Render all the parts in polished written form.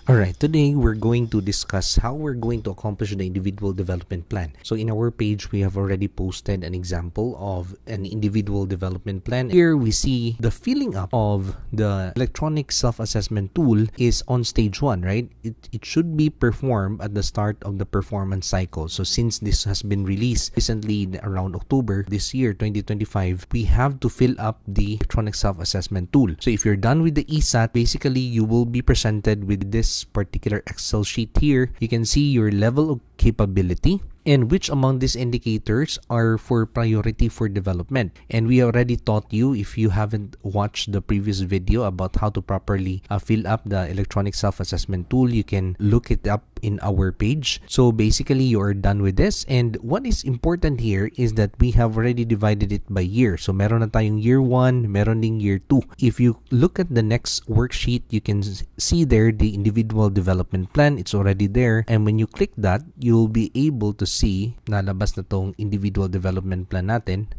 Alright, today we're going to discuss how we're going to accomplish the individual development plan. So in our page, we have already posted an example of an individual development plan. Here we see the filling up of the electronic self-assessment tool is on stage 1, right? It should be performed at the start of the performance cycle. So since this has been released recently around October this year, 2025, we have to fill up the electronic self-assessment tool. So if you're done with the ESAT, basically you will be presented with this particular Excel sheet here. You can see your level of capability and which among these indicators are for priority for development. And we already taught you, if you haven't watched the previous video about how to properly fill up the electronic self-assessment tool, you can look it up in our page. So basically you are done with this, and what is important here is that we have already divided it by year. So meron na tayong year 1, meron ding year 2. If you look at the next worksheet, you can see there the individual development plan. It's already there, and when you click that, you'll be able to see nalabas na tong individual development plan natin.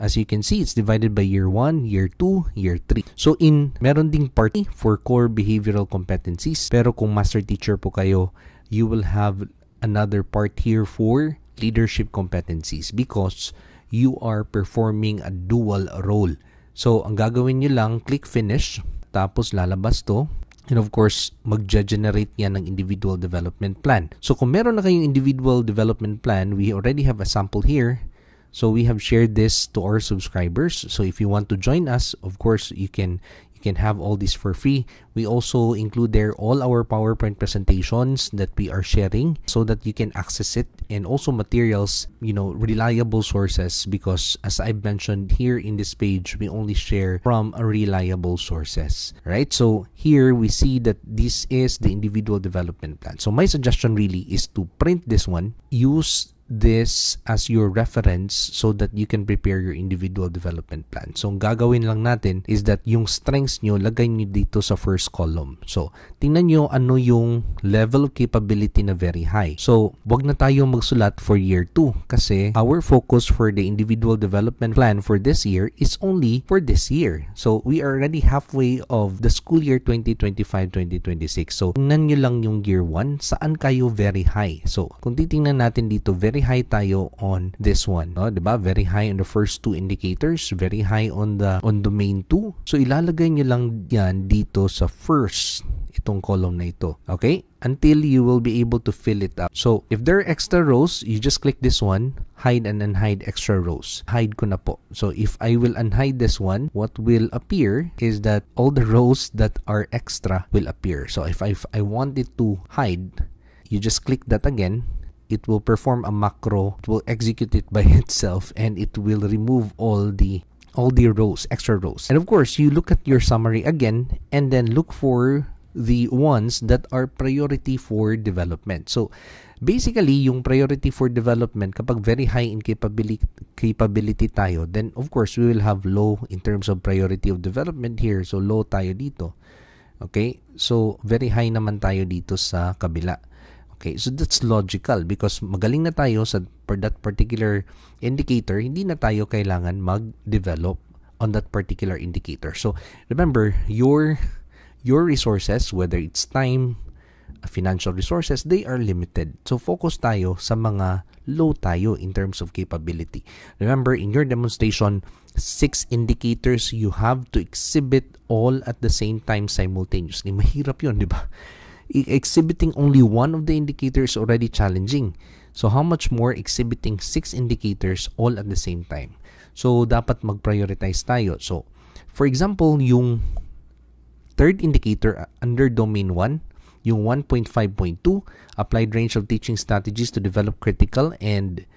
As you can see, it's divided by year 1, year 2, year 3. So meron ding part for core behavioral competencies. Pero kung master teacher po kayo, you will have another part here for leadership competencies because you are performing a dual role. So ang gagawin nyo lang, click finish, tapos lalabas to. And of course, mag-generate yan ng individual development plan. So kung meron na kayong individual development plan, we already have a sample here. So we have shared this to our subscribers. So if you want to join us, of course, you can have all this for free. We also include there all our PowerPoint presentations that we are sharing so that you can access it, and also materials, reliable sources, because as I've mentioned here in this page, we only share from reliable sources, right? So here we see that this is the individual development plan. So my suggestion really is to print this one, use this as your reference so that you can prepare your individual development plan. So ang gagawin lang natin is that yung strengths nyo, lagay nyo dito sa first column. So tingnan nyo ano yung level of capability na very high. So wag na tayo magsulat for year 2 kasi our focus for the individual development plan for this year is only for this year. So we are already halfway of the school year 2025-2026. So tingnan nyo lang yung year 1, saan kayo very high. So kung titingnan natin dito, very high tayo on this one, no? Diba? Very high on the first 2 indicators, very high on domain 2. So ilalagay nyo lang yan dito sa first itong column na ito, okay? Until you will be able to fill it up. So if there are extra rows, you just click this one, hide and unhide extra rows. Hide ko na po. So if I will unhide this one, what will appear is that all the rows that are extra will appear. So if I want it to hide, you just click that again. It will perform a macro, it will execute it by itself, and it will remove all the rows, extra rows. And of course, you look at your summary again and then look for the ones that are priority for development. So basically, yung priority for development, kapag very high in capability tayo, then of course, we will have low in terms of priority of development here. So low tayo dito. Okay? So very high naman tayo dito sa kabila. Okay, so that's logical because magaling na tayo for that particular indicator, hindi na tayo kailangan mag-develop on that particular indicator. So remember, your resources, whether it's time, financial resources, they are limited. So focus tayo sa mga low tayo in terms of capability. Remember, in your demonstration, 6 indicators, you have to exhibit all at the same time simultaneously. Mahirap yun, di ba? Exhibiting only one of the indicators is already challenging. So how much more exhibiting 6 indicators all at the same time? So dapat mag-prioritize tayo. So for example, yung third indicator under domain 1, yung 1.5.2, applied range of teaching strategies to develop critical and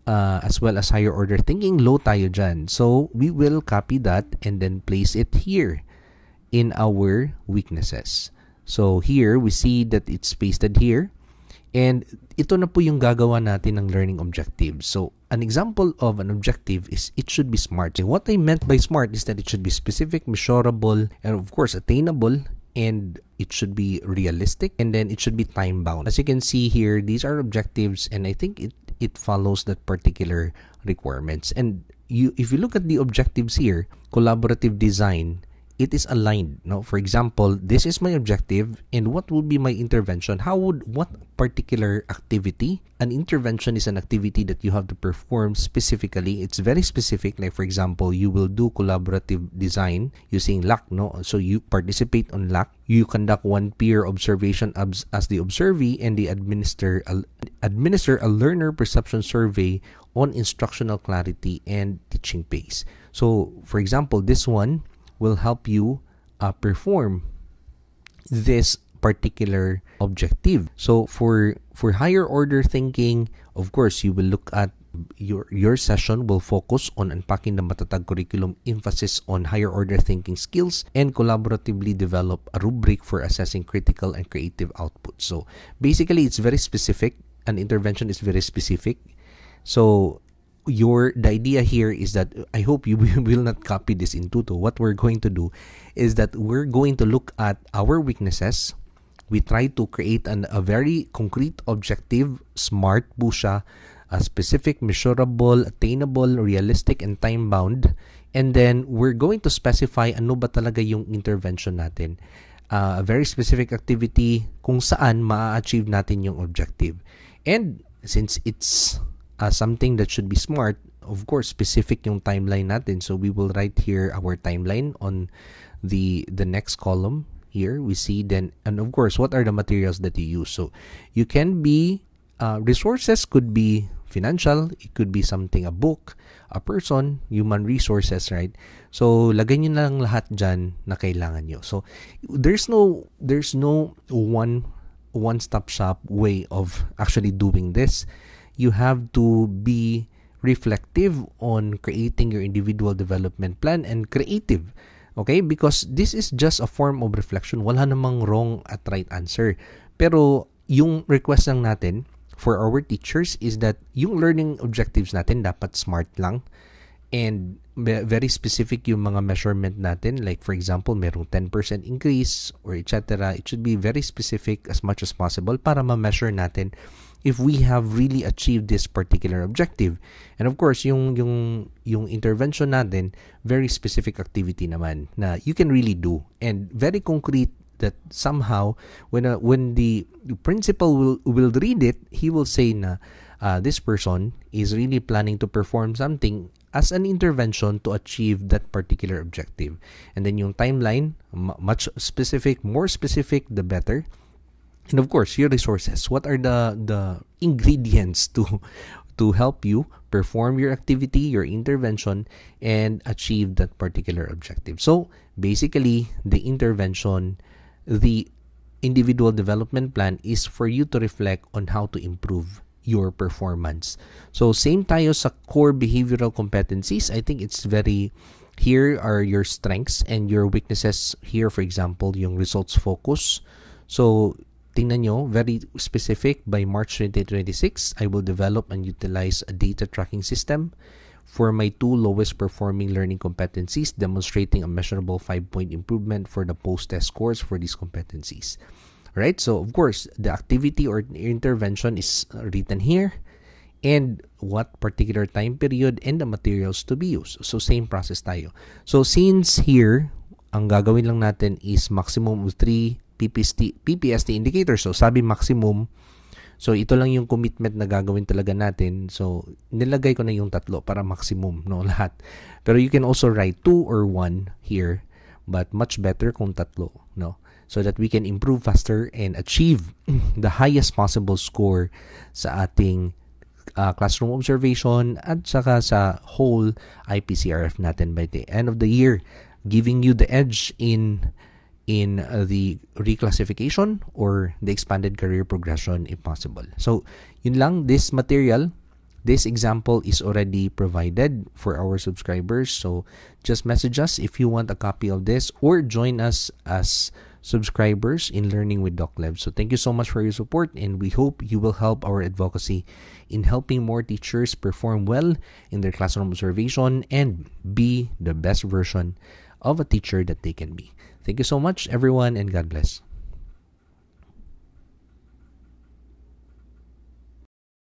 as well as higher order thinking, low tayo dyan. So we will copy that and then place it here in our weaknesses. So here, we see that it's pasted here. And ito na po yung gagawa natin ng learning objectives. So an example of an objective is it should be SMART. So what I meant by SMART is that it should be specific, measurable, and of course attainable, and it should be realistic, and then it should be time-bound. As you can see here, these are objectives, and I think it follows that particular requirements. And if you look at the objectives here, collaborative design it is aligned. No, for example, this is my objective, and what will be my intervention? What particular activity? An intervention is an activity that you have to perform specifically. It's very specific. Like for example, you will do collaborative design using LAC. No, so you participate on LAC. You conduct one peer observation as the observee, and they administer a learner perception survey on instructional clarity and teaching pace. So, for example, this one will help you perform this particular objective. So, for higher order thinking, of course, you will look at your session will focus on unpacking the matatag curriculum, emphasis on higher order thinking skills, and collaboratively develop a rubric for assessing critical and creative output. So, basically, it's very specific. An intervention is very specific. So, the idea here is that I hope you will not copy this in Tuto. What we're going to do is that we're going to look at our weaknesses. We try to create a very concrete objective, SMART po siya, specific, measurable, attainable, realistic, and time-bound. And then we're going to specify ano ba talaga yung intervention natin. A very specific activity kung saan ma-achieve natin yung objective. And since it's something that should be smart, of course, specific yung timeline natin. So we will write here our timeline on the next column. Here we see then, and of course, what are the materials that you use? So you can be resources could be financial, it could be something, a book, a person, human resources, right? So lagay nyo lang lahat dyan na kailangan nyo. So there's no one-stop shop way of actually doing this. You have to be reflective on creating your individual development plan and creative. Okay? Because this is just a form of reflection. Wala namang wrong at right answer. Pero yung request lang natin for our teachers is that yung learning objectives natin dapat smart lang and very specific yung mga measurement natin. Like for example, merong 10% increase or etc. It should be very specific as much as possible para ma-measure natin if we have really achieved this particular objective. And of course, yung intervention natin, very specific activity naman na you can really do and very concrete that somehow when the principal will read it, he will say na this person is really planning to perform something as an intervention to achieve that particular objective. And then yung timeline, much specific, more specific, the better. And of course, your resources. What are the ingredients to help you perform your activity, your intervention, and achieve that particular objective? So, basically, the intervention, the individual development plan is for you to reflect on how to improve your performance. So, same tayo sa core behavioral competencies. I think it's very... Here are your strengths and your weaknesses. Here, for example, yung results focus. So, tingnan nyo, very specific. By March 2026, I will develop and utilize a data tracking system for my 2 lowest performing learning competencies, demonstrating a measurable 5-point improvement for the post-test scores for these competencies. Right? So, of course, the activity or intervention is written here and what particular time period and the materials to be used. So, same process tayo. So, since here, ang gagawin lang natin is maximum of 3 PPST indicators. So, sabi maximum. So, ito lang yung commitment na gagawin talaga natin. So, nilagay ko na yung 3 para maximum, no, lahat. Pero you can also write 2 or 1 here, but much better kung 3, no? So that we can improve faster and achieve the highest possible score sa ating classroom observation at saka sa whole IPCRF natin by the end of the year, giving you the edge in the reclassification or the expanded career progression if possible. So, yun lang, this material, this example is already provided for our subscribers. So, just message us if you want a copy of this or join us as subscribers in Learning with Doc Lev. So, thank you so much for your support and we hope you will help our advocacy in helping more teachers perform well in their classroom observation and be the best version of a teacher that they can be. Thank you so much, everyone, and God bless.